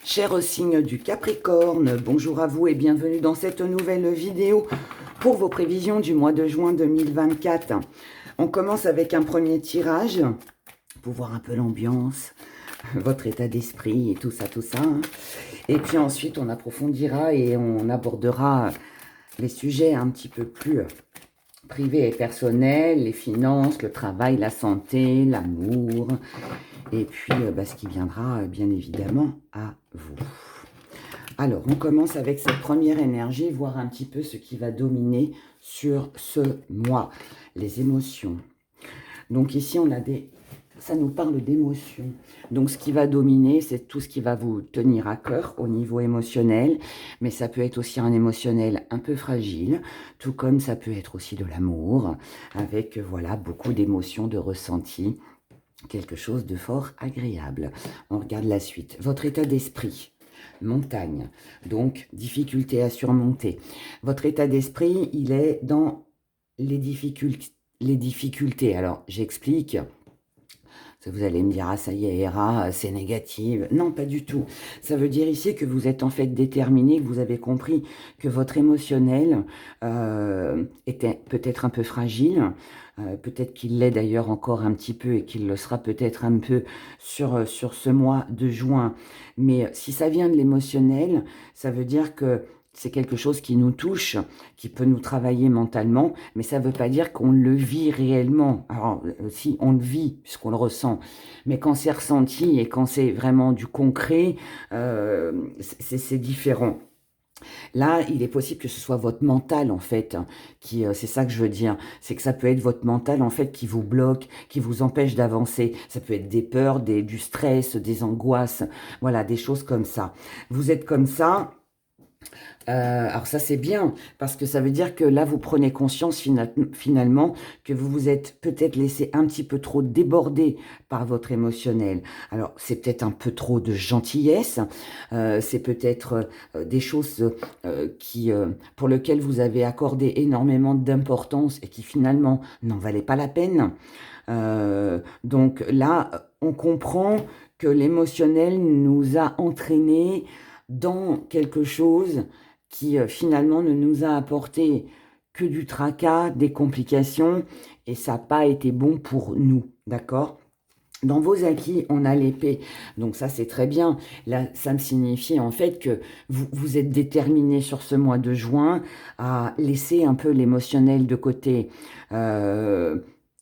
Cher signe du Capricorne, bonjour à vous et bienvenue dans cette nouvelle vidéo pour vos prévisions du mois de juin 2024. On commence avec un premier tirage pour voir un peu l'ambiance, votre état d'esprit et tout ça, hein. Et puis ensuite, on approfondira et on abordera les sujets un petit peu plus privés et personnels, les finances, le travail, la santé, l'amour, et puis ce qui viendra bien évidemment à vous. Alors, on commence avec cette première énergie, voir un petit peu ce qui va dominer sur ce mois, les émotions. Donc ici, on a ça nous parle d'émotions. Donc, ce qui va dominer, c'est tout ce qui va vous tenir à cœur au niveau émotionnel, mais ça peut être aussi un émotionnel un peu fragile, tout comme ça peut être aussi de l'amour, avec, voilà, beaucoup d'émotions, de ressentis, quelque chose de fort agréable. On regarde la suite. Votre état d'esprit. Montagne, donc difficulté à surmonter. Votre état d'esprit, il est dans les difficultés. Alors, j'explique. Vous allez me dire, ah ça y est, Héra, c'est négative. Non, pas du tout. Ça veut dire ici que vous êtes en fait déterminé, que vous avez compris que votre émotionnel était peut-être un peu fragile. Peut-être qu'il l'est d'ailleurs encore un petit peu et qu'il le sera peut-être un peu sur ce mois de juin. Mais si ça vient de l'émotionnel, ça veut dire que c'est quelque chose qui nous touche, qui peut nous travailler mentalement, mais ça ne veut pas dire qu'on le vit réellement. Alors, si, on le vit, puisqu'on le ressent, mais quand c'est ressenti et quand c'est vraiment du concret, c'est différent. Là, il est possible que ce soit votre mental, en fait, c'est ça que je veux dire, c'est que ça peut être votre mental, en fait, qui vous bloque, qui vous empêche d'avancer. Ça peut être des peurs, du stress, des angoisses, voilà, des choses comme ça. Vous êtes comme ça. Alors ça c'est bien, parce que ça veut dire que là vous prenez conscience finalement que vous vous êtes peut-être laissé un petit peu trop déborder par votre émotionnel. Alors c'est peut-être un peu trop de gentillesse, c'est peut-être des choses pour lesquelles vous avez accordé énormément d'importance et qui finalement n'en valaient pas la peine. Donc là on comprend que l'émotionnel nous a entraînés dans quelque chose qui finalement ne nous a apporté que du tracas, des complications, et ça n'a pas été bon pour nous, d'accord ? Dans vos acquis, on a l'épée, donc ça c'est très bien. Là, ça me signifie en fait que vous êtes déterminé sur ce mois de juin à laisser un peu l'émotionnel de côté,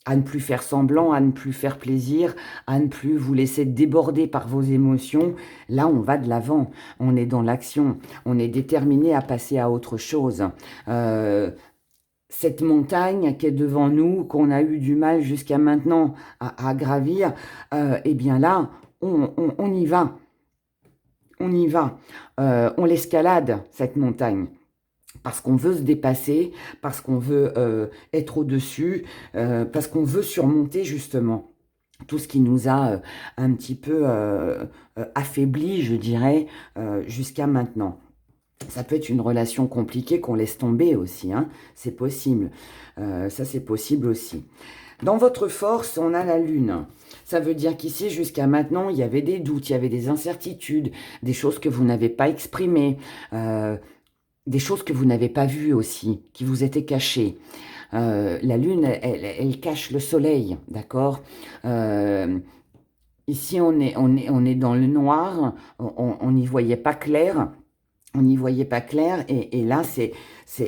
à ne plus faire semblant, à ne plus faire plaisir, à ne plus vous laisser déborder par vos émotions. Là, on va de l'avant, on est dans l'action, on est déterminé à passer à autre chose. Cette montagne qui est devant nous, qu'on a eu du mal jusqu'à maintenant à gravir, eh bien là, on y va. On y va. On l'escalade, cette montagne. Parce qu'on veut se dépasser, parce qu'on veut être au-dessus, parce qu'on veut surmonter justement tout ce qui nous a un petit peu affaibli, je dirais, jusqu'à maintenant. Ça peut être une relation compliquée qu'on laisse tomber aussi, hein, c'est possible. Ça, c'est possible aussi. Dans votre force, on a la lune. Ça veut dire qu'ici, jusqu'à maintenant, il y avait des doutes, il y avait des incertitudes, des choses que vous n'avez pas exprimées, des choses que vous n'avez pas vues aussi, qui vous étaient cachées. La lune, elle cache le soleil, d'accord ? Ici, on est dans le noir, on n'y voyait pas clair. On n'y voyait pas clair, et là,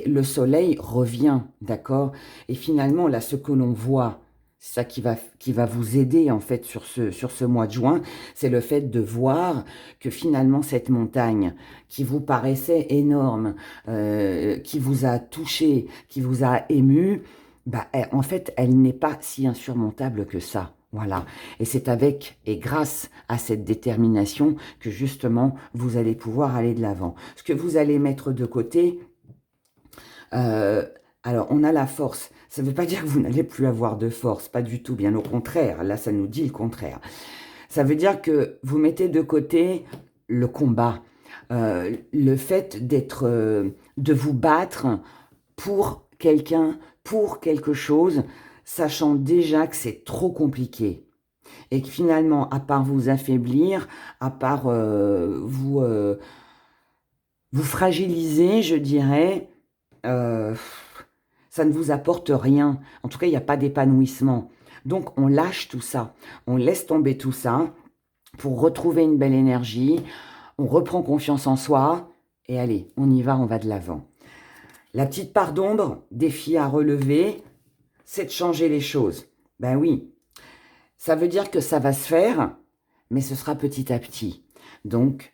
le soleil revient, d'accord ? Et finalement, là, ce que l'on voit, c'est ça qui va vous aider, en fait, sur ce mois de juin, c'est le fait de voir que finalement, cette montagne, qui vous paraissait énorme, qui vous a touché, qui vous a ému, en fait, elle n'est pas si insurmontable que ça. Voilà, et c'est avec et grâce à cette détermination que justement vous allez pouvoir aller de l'avant. Ce que vous allez mettre de côté, alors on a la force, ça ne veut pas dire que vous n'allez plus avoir de force, pas du tout, bien au contraire, là ça nous dit le contraire. Ça veut dire que vous mettez de côté le combat, le fait de vous battre pour quelqu'un, pour quelque chose, sachant déjà que c'est trop compliqué. Et que finalement, à part vous affaiblir, à part vous fragiliser, je dirais, euh, ça ne vous apporte rien. En tout cas, il n'y a pas d'épanouissement. Donc, on lâche tout ça. On laisse tomber tout ça pour retrouver une belle énergie. On reprend confiance en soi. Et allez, on y va, on va de l'avant. La petite part d'ombre, défi à relever, c'est de changer les choses. Ben oui, ça veut dire que ça va se faire, mais ce sera petit à petit. Donc,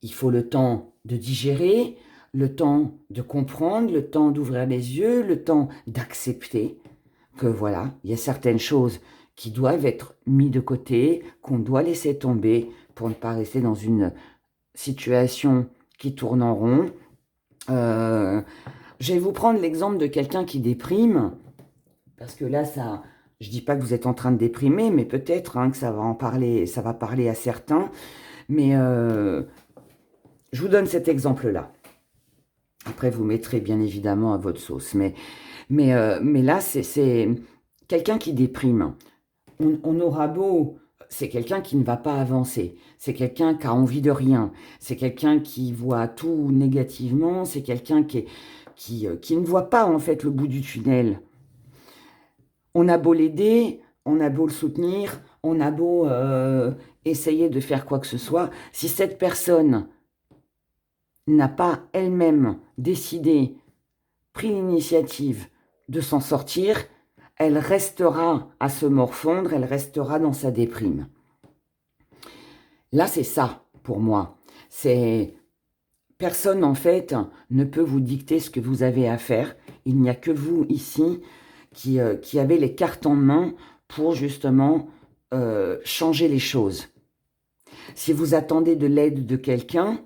il faut le temps de digérer, le temps de comprendre, le temps d'ouvrir les yeux, le temps d'accepter que voilà, il y a certaines choses qui doivent être mises de côté, qu'on doit laisser tomber pour ne pas rester dans une situation qui tourne en rond. Je vais vous prendre l'exemple de quelqu'un qui déprime, parce que là, ça, je dis pas que vous êtes en train de déprimer, mais peut-être que ça va en parler, ça va parler à certains. Mais je vous donne cet exemple-là. Après, vous mettrez bien évidemment à votre sauce. Mais là, c'est quelqu'un qui déprime. On aura beau... C'est quelqu'un qui ne va pas avancer. C'est quelqu'un qui a envie de rien. C'est quelqu'un qui voit tout négativement. C'est quelqu'un qui ne voit pas, en fait, le bout du tunnel. On a beau l'aider, on a beau le soutenir, on a beau essayer de faire quoi que ce soit. Si cette personne n'a pas elle-même décidé, pris l'initiative de s'en sortir, elle restera à se morfondre, elle restera dans sa déprime. Là, c'est ça, pour moi. C'est personne, en fait, ne peut vous dicter ce que vous avez à faire. Il n'y a que vous, ici, qui avez les cartes en main pour, justement, changer les choses. Si vous attendez de l'aide de quelqu'un,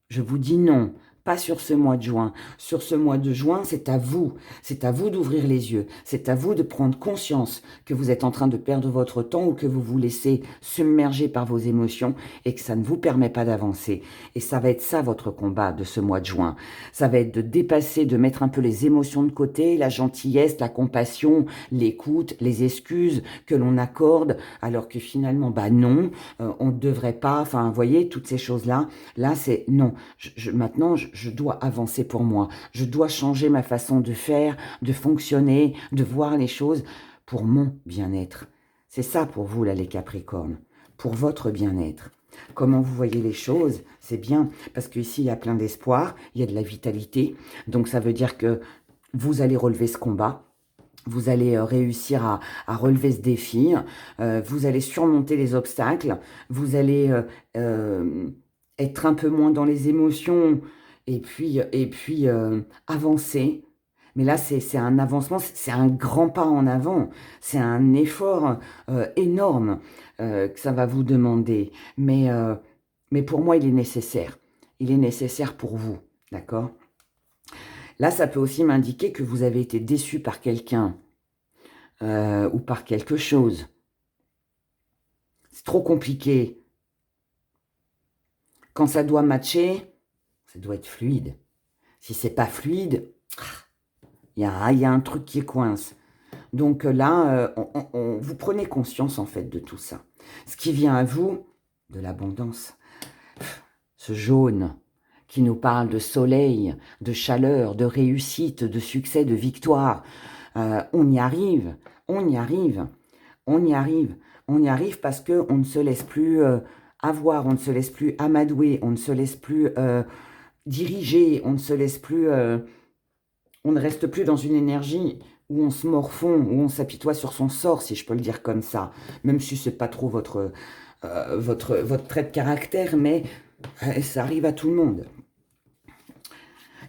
je vous dis non. Pas sur ce mois de juin. Sur ce mois de juin, c'est à vous. C'est à vous d'ouvrir les yeux. C'est à vous de prendre conscience que vous êtes en train de perdre votre temps ou que vous vous laissez submerger par vos émotions et que ça ne vous permet pas d'avancer. Et ça va être ça votre combat de ce mois de juin. Ça va être de dépasser, de mettre un peu les émotions de côté, la gentillesse, la compassion, l'écoute, les excuses que l'on accorde alors que finalement, bah non, on ne devrait pas. Enfin, vous voyez, toutes ces choses-là, là c'est non. Maintenant, je dois avancer pour moi. Je dois changer ma façon de faire, de fonctionner, de voir les choses pour mon bien-être. C'est ça pour vous, là, les Capricornes. Pour votre bien-être. Comment vous voyez les choses, c'est bien. Parce qu'ici, il y a plein d'espoir, il y a de la vitalité. Donc, ça veut dire que vous allez relever ce combat. Vous allez réussir à relever ce défi. Vous allez surmonter les obstacles. Vous allez être un peu moins dans les émotions et puis avancer. Mais là, c'est un avancement, c'est un grand pas en avant. C'est un effort énorme que ça va vous demander. Mais pour moi, il est nécessaire. Il est nécessaire pour vous, d'accord ? Là, ça peut aussi m'indiquer que vous avez été déçu par quelqu'un ou par quelque chose. C'est trop compliqué. Quand ça doit matcher, ça doit être fluide. Si c'est pas fluide, il y a un truc qui coince. Donc là, vous prenez conscience en fait de tout ça. Ce qui vient à vous, de l'abondance. Ce jaune qui nous parle de soleil, de chaleur, de réussite, de succès, de victoire. On y arrive, on y arrive, on y arrive. On y arrive parce qu'on ne se laisse plus avoir, on ne se laisse plus amadouer, on ne se laisse plus diriger, on ne se laisse plus... on ne reste plus dans une énergie où on se morfond, où on s'apitoie sur son sort, si je peux le dire comme ça. Même si ce n'est pas trop votre trait de caractère, mais ça arrive à tout le monde.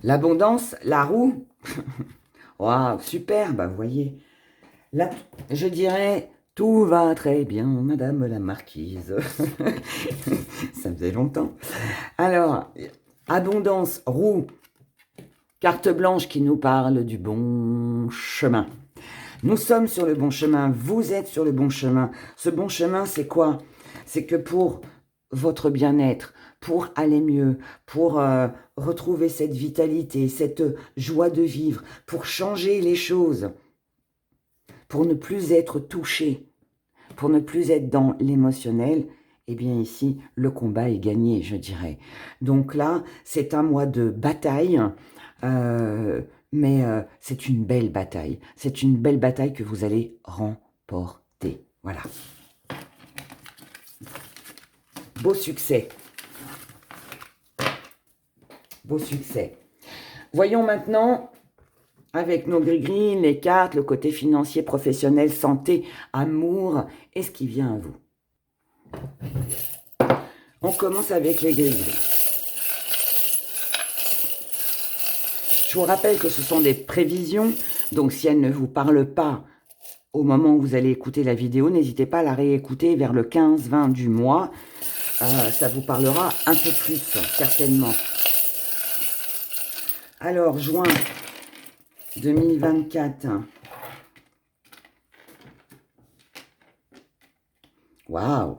L'abondance, la roue, waouh, super, bah vous voyez. Là, je dirais, tout va très bien, madame la marquise. Ça faisait longtemps. Alors, abondance, roue, carte blanche qui nous parle du bon chemin. Nous sommes sur le bon chemin, vous êtes sur le bon chemin. Ce bon chemin, c'est quoi? C'est que pour votre bien-être, pour aller mieux, pour retrouver cette vitalité, cette joie de vivre, pour changer les choses, pour ne plus être touché pour ne plus être dans l'émotionnel, eh bien ici, le combat est gagné, je dirais. Donc là, c'est un mois de bataille, mais c'est une belle bataille. C'est une belle bataille que vous allez remporter. Voilà. Beau succès. Beau succès. Voyons maintenant, avec nos gris-gris, les cartes, le côté financier, professionnel, santé, amour, et ce qui vient à vous. On commence avec les gris-gris. Je vous rappelle que ce sont des prévisions, donc si elles ne vous parlent pas au moment où vous allez écouter la vidéo, n'hésitez pas à la réécouter vers le 15-20 du mois. Ça vous parlera un peu plus, certainement. Alors, juin 2024. Waouh!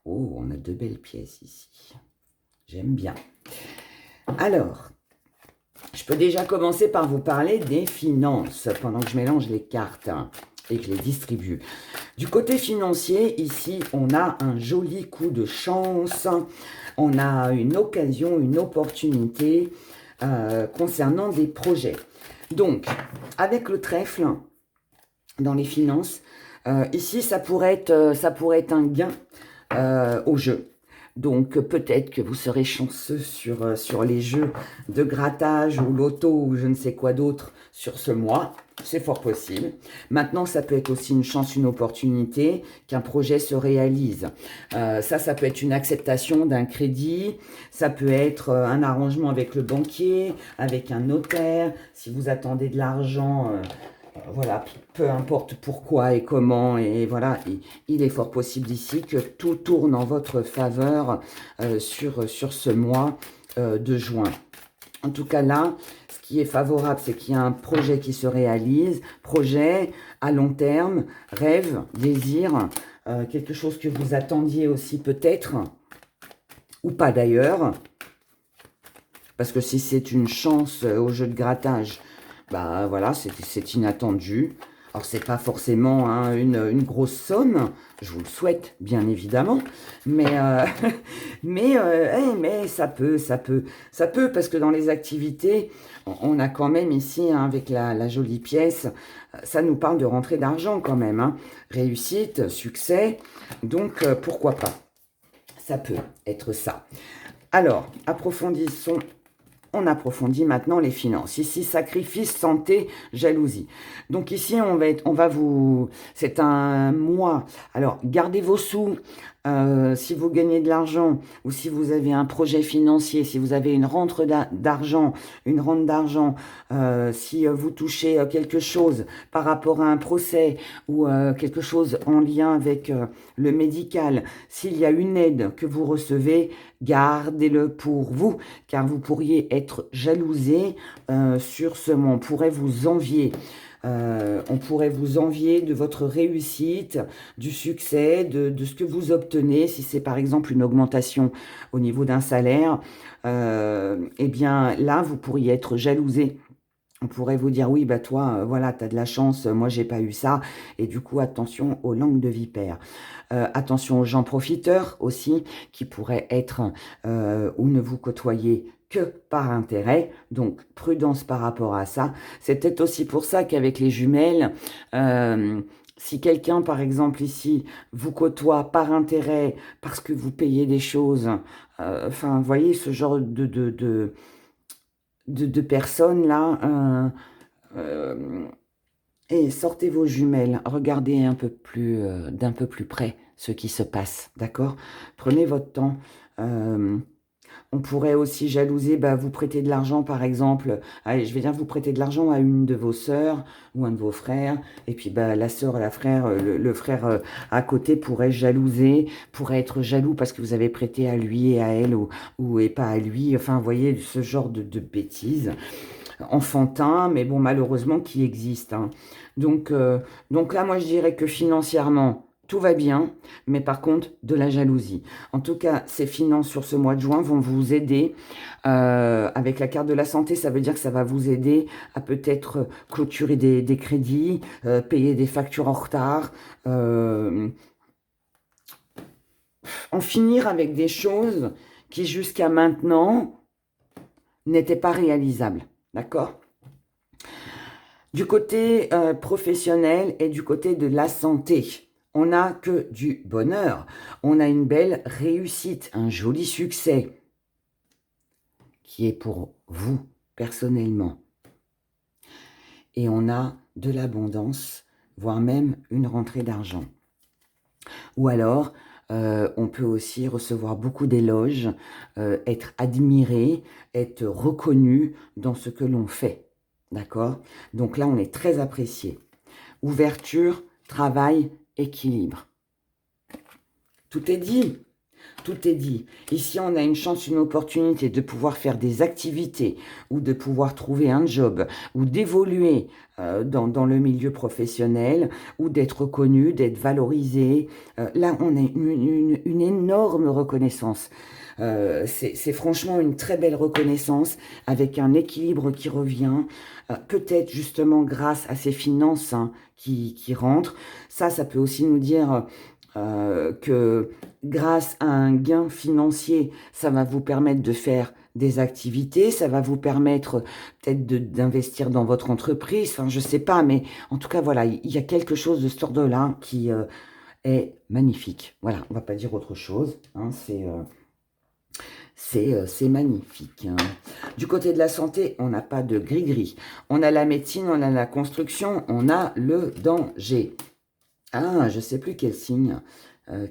Oh, on a de belles pièces ici. J'aime bien. Alors, je peux déjà commencer par vous parler des finances, pendant que je mélange les cartes et que je les distribue. Du côté financier, ici, on a un joli coup de chance. On a une occasion, une opportunité concernant des projets. Donc, avec le trèfle, dans les finances, ici, ça pourrait être un gain au jeu. Donc, peut-être que vous serez chanceux sur les jeux de grattage ou loto ou je ne sais quoi d'autre sur ce mois. C'est fort possible. Maintenant, ça peut être aussi une chance, une opportunité qu'un projet se réalise. Ça peut être une acceptation d'un crédit. Ça peut être un arrangement avec le banquier, avec un notaire. Si vous attendez de l'argent... voilà, peu importe pourquoi et comment, et voilà, il est fort possible ici que tout tourne en votre faveur sur ce mois de juin. En tout cas là, ce qui est favorable, c'est qu'il y a un projet qui se réalise, projet à long terme, rêve, désir, quelque chose que vous attendiez aussi peut-être, ou pas d'ailleurs, parce que si c'est une chance au jeu de grattage, bah voilà, c'est inattendu. Alors, c'est pas forcément hein, une grosse somme, je vous le souhaite, bien évidemment, mais, mais ça peut, parce que dans les activités, on a quand même ici, hein, avec la jolie pièce, ça nous parle de rentrée d'argent quand même, hein. Réussite, succès, donc pourquoi pas, ça peut être ça. Alors, approfondissons. On approfondit maintenant les finances. Ici, sacrifice, santé, jalousie. Donc ici, on va vous... C'est un mois. Alors, gardez vos sous. Si vous gagnez de l'argent ou si vous avez un projet financier, si vous avez une rente d'argent, si vous touchez quelque chose par rapport à un procès ou quelque chose en lien avec le médical, s'il y a une aide que vous recevez, gardez-le pour vous, car vous pourriez être jalousé sur ce mois. On pourrait vous envier. On pourrait vous envier de votre réussite, du succès, de ce que vous obtenez. Si c'est par exemple une augmentation au niveau d'un salaire, eh bien là, vous pourriez être jalousé. On pourrait vous dire, oui, bah toi, voilà, tu as de la chance, moi, j'ai pas eu ça. Et du coup, attention aux langues de vipère. Attention aux gens profiteurs aussi, qui pourraient être ou ne vous côtoyer que par intérêt. Donc, prudence par rapport à ça. C'est peut-être aussi pour ça qu'avec les jumelles, si quelqu'un, par exemple, ici, vous côtoie par intérêt, parce que vous payez des choses, enfin, vous voyez, ce genre de personnes là, et sortez vos jumelles, regardez un peu plus d'un peu plus près ce qui se passe, d'accord? Prenez votre temps. On pourrait aussi jalouser, bah, vous prêter de l'argent par exemple, allez, je vais dire vous prêter de l'argent à une de vos sœurs ou un de vos frères, et puis bah, la sœur, la frère, le frère à côté pourrait jalouser, pourrait être jaloux parce que vous avez prêté à lui et à elle ou et pas à lui, enfin vous voyez ce genre de bêtises. Enfantin, mais bon, malheureusement, qui existe. Hein. Donc là, moi, je dirais que financièrement, tout va bien, mais par contre, de la jalousie. En tout cas, ces finances sur ce mois de juin vont vous aider. Avec la carte de la santé, ça veut dire que ça va vous aider à peut-être clôturer des crédits, payer des factures en retard, en finir avec des choses qui jusqu'à maintenant n'étaient pas réalisables. D'accord? Du côté professionnel et du côté de la santé, on n'a que du bonheur. On a une belle réussite, un joli succès qui est pour vous personnellement. Et on a de l'abondance, voire même une rentrée d'argent. Ou alors, on peut aussi recevoir beaucoup d'éloges, être admiré, être reconnu dans ce que l'on fait. D'accord? Donc là, on est très apprécié. Ouverture, travail, équilibre. Tout est dit. Tout est dit. Ici, on a une chance, une opportunité de pouvoir faire des activités ou de pouvoir trouver un job ou d'évoluer dans le milieu professionnel ou d'être reconnu, d'être valorisé. Là, on a une énorme reconnaissance. C'est franchement une très belle reconnaissance avec un équilibre qui revient, peut-être justement grâce à ces finances qui rentrent. Ça peut aussi nous dire que grâce à un gain financier, ça va vous permettre de faire des activités, ça va vous permettre peut-être d'investir dans votre entreprise, enfin je sais pas, mais en tout cas voilà, il y a quelque chose de cet ordre-là qui est magnifique. Voilà, on va pas dire autre chose, hein, c'est magnifique. Hein. Du côté de la santé, on n'a pas de gris-gris. On a la médecine, on a la construction, on a le danger. Ah, je ne sais plus quel signe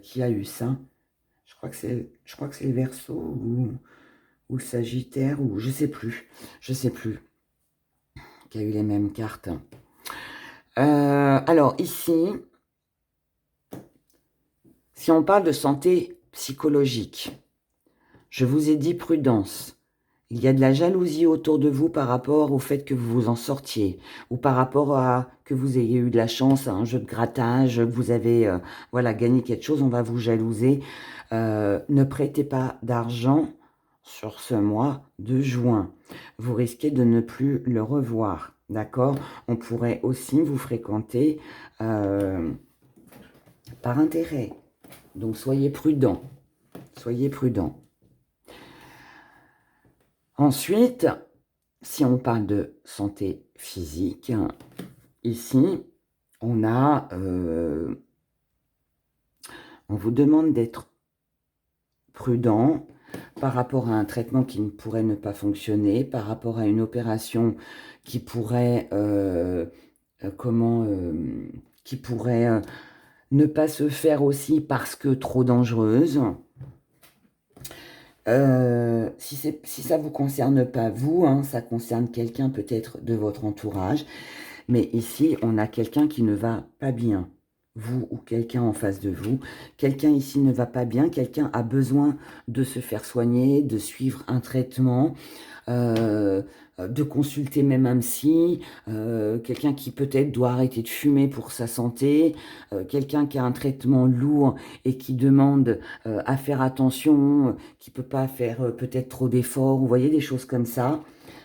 qui a eu ça. Je crois que c'est le Verseau ou Sagittaire ou je sais plus. Je sais plus qui a eu les mêmes cartes. Alors ici, si on parle de santé psychologique, je vous ai dit prudence. Il y a de la jalousie autour de vous par rapport au fait que vous vous en sortiez, ou par rapport à que vous ayez eu de la chance à un jeu de grattage, que vous avez voilà, gagné quelque chose, on va vous jalouser. Ne prêtez pas d'argent sur ce mois de juin. Vous risquez de ne plus le revoir, d'accord? On pourrait aussi vous fréquenter par intérêt. Donc soyez prudents, soyez prudents. Ensuite, si on parle de santé physique, ici, on vous demande d'être prudent par rapport à un traitement qui ne pourrait ne pas fonctionner, par rapport à une opération qui pourrait, ne pas se faire aussi parce que trop dangereuse. Si ça ne vous concerne pas vous, hein, ça concerne quelqu'un peut-être de votre entourage, mais ici, on a quelqu'un qui ne va pas bien, vous ou quelqu'un en face de vous. Quelqu'un ici ne va pas bien, quelqu'un a besoin de se faire soigner, de suivre un traitement, de consulter même un psy, quelqu'un qui peut-être doit arrêter de fumer pour sa santé, quelqu'un qui a un traitement lourd et qui demande à faire attention, qui peut pas faire peut-être trop d'efforts, vous voyez, des choses comme ça,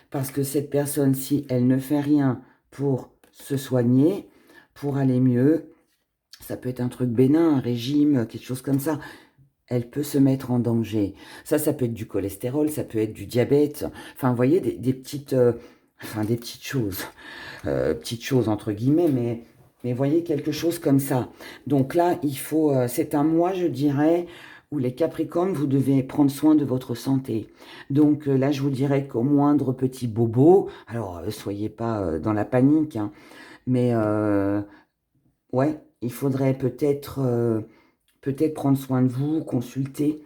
parce que cette personne, si elle ne fait rien pour se soigner, pour aller mieux, ça peut être un truc bénin, un régime, quelque chose comme ça, elle peut se mettre en danger. Ça peut être du cholestérol, ça peut être du diabète. Enfin, vous voyez, des petites choses. Petites choses entre guillemets, mais voyez, quelque chose comme ça. Donc là, il faut... c'est un mois, je dirais, où les Capricornes, vous devez prendre soin de votre santé. Donc là, je vous dirais qu'au moindre petit bobo, alors soyez pas dans la panique, hein, mais ouais, il faudrait peut-être prendre soin de vous, consulter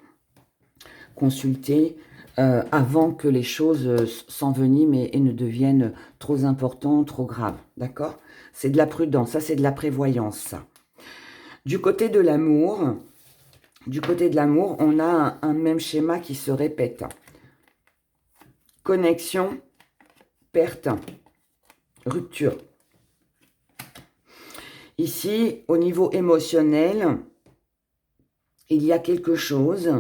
avant que les choses s'enveniment et ne deviennent trop importantes, trop graves, d'accord? C'est de la prudence, ça c'est de la prévoyance, ça. Du côté de l'amour, on a un même schéma qui se répète. Connexion, perte, rupture. Ici, au niveau émotionnel, il y a quelque chose,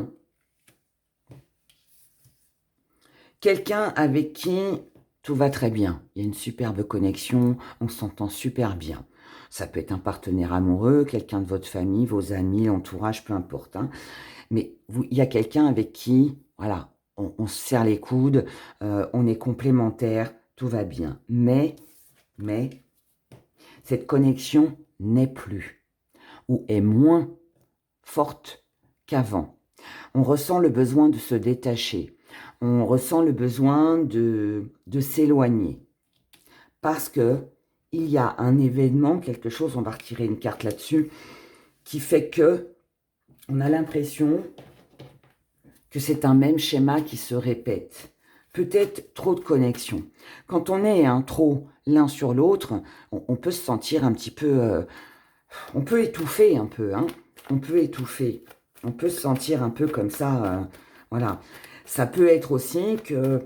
quelqu'un avec qui tout va très bien. Il y a une superbe connexion, on s'entend super bien. Ça peut être un partenaire amoureux, quelqu'un de votre famille, vos amis, l'entourage, peu importe. Hein. Mais il y a quelqu'un avec qui, voilà, on se serre les coudes, on est complémentaires, tout va bien. Mais, cette connexion n'est plus, ou est moins forte qu'avant. On ressent le besoin de se détacher. On ressent le besoin de s'éloigner. Parce que il y a un événement, quelque chose, on va retirer une carte là-dessus, qui fait que on a l'impression que c'est un même schéma qui se répète. Peut-être trop de connexion. Quand on est trop l'un sur l'autre, on peut se sentir un petit peu... on peut étouffer un peu, hein. On peut étouffer. On peut se sentir un peu comme ça, voilà. Ça peut être aussi que...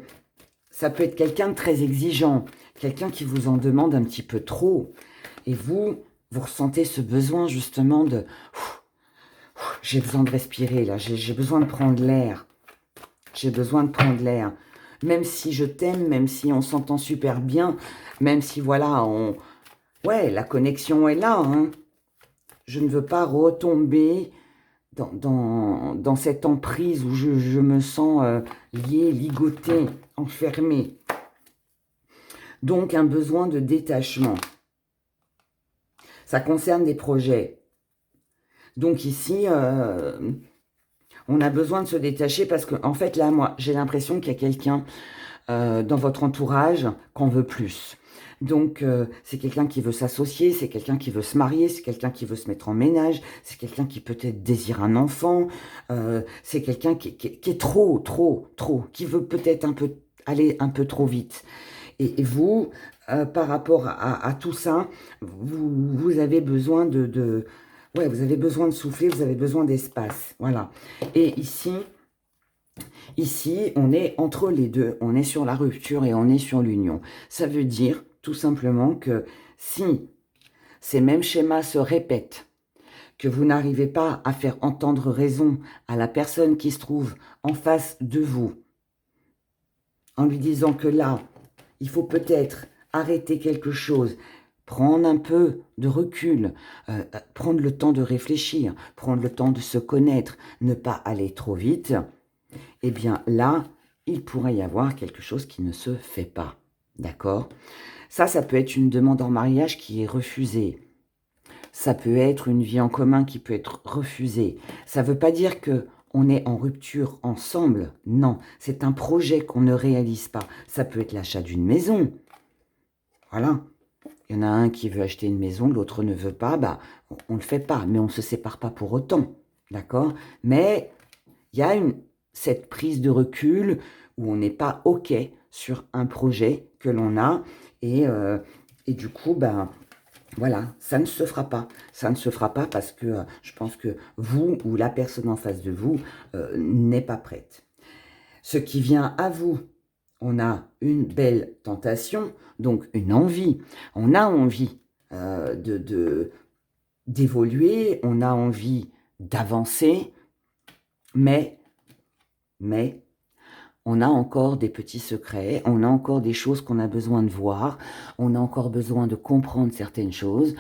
Ça peut être quelqu'un de très exigeant, quelqu'un qui vous en demande un petit peu trop. Et vous ressentez ce besoin justement de... J'ai besoin de respirer là, j'ai besoin de prendre l'air. J'ai besoin de prendre l'air. Même si je t'aime, même si on s'entend super bien, même si voilà, ouais, la connexion est là. Hein. Je ne veux pas retomber dans cette emprise où je me sens liée, ligotée, enfermée. Donc, un besoin de détachement. Ça concerne des projets. Donc ici, on a besoin de se détacher parce que, en fait, là, moi, j'ai l'impression qu'il y a quelqu'un dans votre entourage qu'on veut plus. Donc, c'est quelqu'un qui veut s'associer, c'est quelqu'un qui veut se marier, c'est quelqu'un qui veut se mettre en ménage, c'est quelqu'un qui peut-être désire un enfant, c'est quelqu'un qui est trop, qui veut peut-être aller un peu trop vite. Et vous, par rapport à tout ça, vous avez besoin ouais, vous avez besoin de souffler, vous avez besoin d'espace. Voilà. Et ici, on est entre les deux. On est sur la rupture et on est sur l'union. Ça veut dire tout simplement que si ces mêmes schémas se répètent, que vous n'arrivez pas à faire entendre raison à la personne qui se trouve en face de vous, en lui disant que là, il faut peut-être arrêter quelque chose, prendre un peu de recul, prendre le temps de réfléchir, prendre le temps de se connaître, ne pas aller trop vite, eh bien là, il pourrait y avoir quelque chose qui ne se fait pas. D'accord ? Ça peut être une demande en mariage qui est refusée. Ça peut être une vie en commun qui peut être refusée. Ça ne veut pas dire que on est en rupture ensemble. Non, c'est un projet qu'on ne réalise pas. Ça peut être l'achat d'une maison. Voilà. Il y en a un qui veut acheter une maison, l'autre ne veut pas. Bah, on ne le fait pas, mais on ne se sépare pas pour autant. D'accord ? Mais il y a cette prise de recul où on n'est pas OK sur un projet que l'on a. Et du coup, ben... Voilà, ça ne se fera pas. Ça ne se fera pas parce que je pense que vous ou la personne en face de vous n'est pas prête. Ce qui vient à vous, on a une belle tentation, donc une envie. On a envie d'évoluer, on a envie d'avancer, mais on a encore des petits secrets, on a encore des choses qu'on a besoin de voir, on a encore besoin de comprendre certaines choses.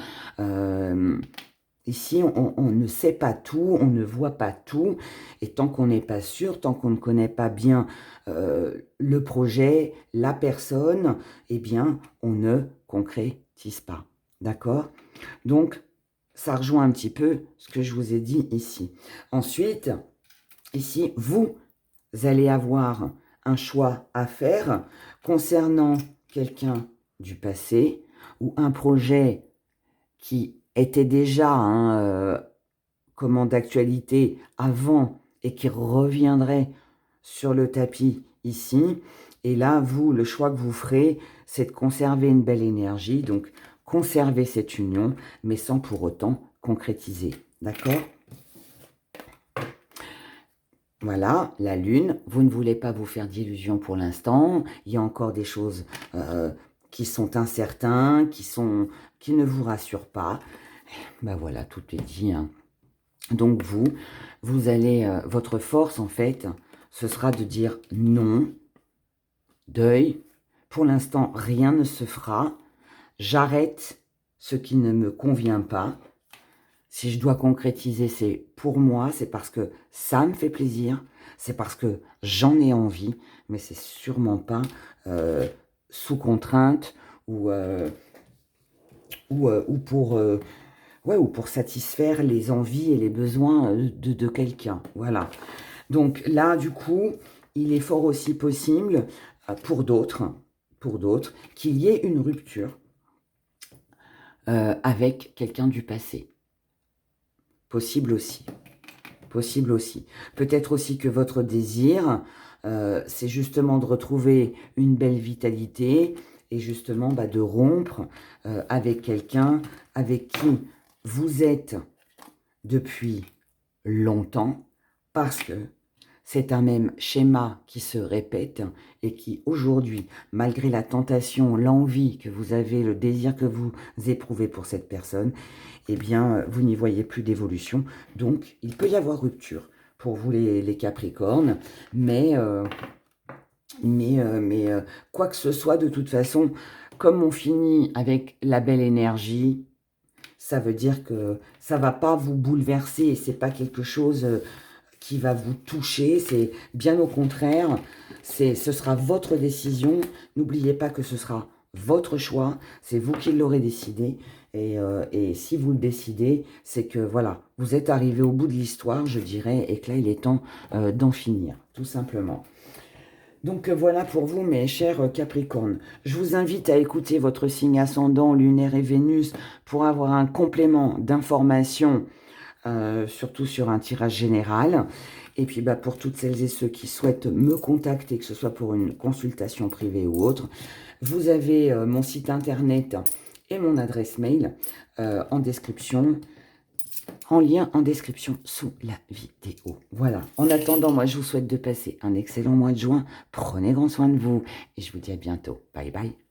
Ici, on ne sait pas tout, on ne voit pas tout, et tant qu'on n'est pas sûr, tant qu'on ne connaît pas bien le projet, la personne, eh bien, on ne concrétise pas. D'accord ? Donc, ça rejoint un petit peu ce que je vous ai dit ici. Ensuite, ici, vous allez avoir un choix à faire concernant quelqu'un du passé ou un projet qui était déjà d'actualité avant et qui reviendrait sur le tapis ici. Et là, vous, le choix que vous ferez, c'est de conserver une belle énergie, donc conserver cette union, mais sans pour autant concrétiser. D'accord ? Voilà, la lune, vous ne voulez pas vous faire d'illusions pour l'instant. Il y a encore des choses qui sont incertaines, qui ne vous rassurent pas. Ben voilà, tout est dit. Hein. Donc vous allez, votre force en fait, ce sera de dire non, deuil. Pour l'instant, rien ne se fera. J'arrête ce qui ne me convient pas. Si je dois concrétiser, c'est pour moi, c'est parce que ça me fait plaisir, c'est parce que j'en ai envie, mais c'est sûrement pas sous contrainte ou pour satisfaire les envies et les besoins de quelqu'un. Voilà. Donc là, du coup, il est fort aussi possible pour d'autres, qu'il y ait une rupture avec quelqu'un du passé. Possible aussi. Possible aussi. Peut-être aussi que votre désir, c'est justement de retrouver une belle vitalité et justement de rompre avec quelqu'un avec qui vous êtes depuis longtemps, parce que c'est un même schéma qui se répète et qui aujourd'hui, malgré la tentation, l'envie que vous avez, le désir que vous éprouvez pour cette personne, eh bien, vous n'y voyez plus d'évolution. Donc, il peut y avoir rupture pour vous les Capricornes, mais quoi que ce soit, de toute façon, comme on finit avec la belle énergie, ça veut dire que ça ne va pas vous bouleverser et ce n'est pas quelque chose qui va vous toucher, c'est bien au contraire, ce sera votre décision. N'oubliez pas que ce sera votre choix, c'est vous qui l'aurez décidé, et si vous le décidez, c'est que voilà, vous êtes arrivé au bout de l'histoire, je dirais, et que là il est temps d'en finir, tout simplement. Donc voilà pour vous, mes chers Capricornes. Je vous invite à écouter votre signe ascendant, lunaire et Vénus pour avoir un complément d'informations, surtout sur un tirage général. Et puis pour toutes celles et ceux qui souhaitent me contacter, que ce soit pour une consultation privée ou autre, vous avez mon site internet et mon adresse mail en description. En lien en description sous la vidéo. Voilà. En attendant, moi, je vous souhaite de passer un excellent mois de juin. Prenez grand soin de vous et je vous dis à bientôt. Bye bye.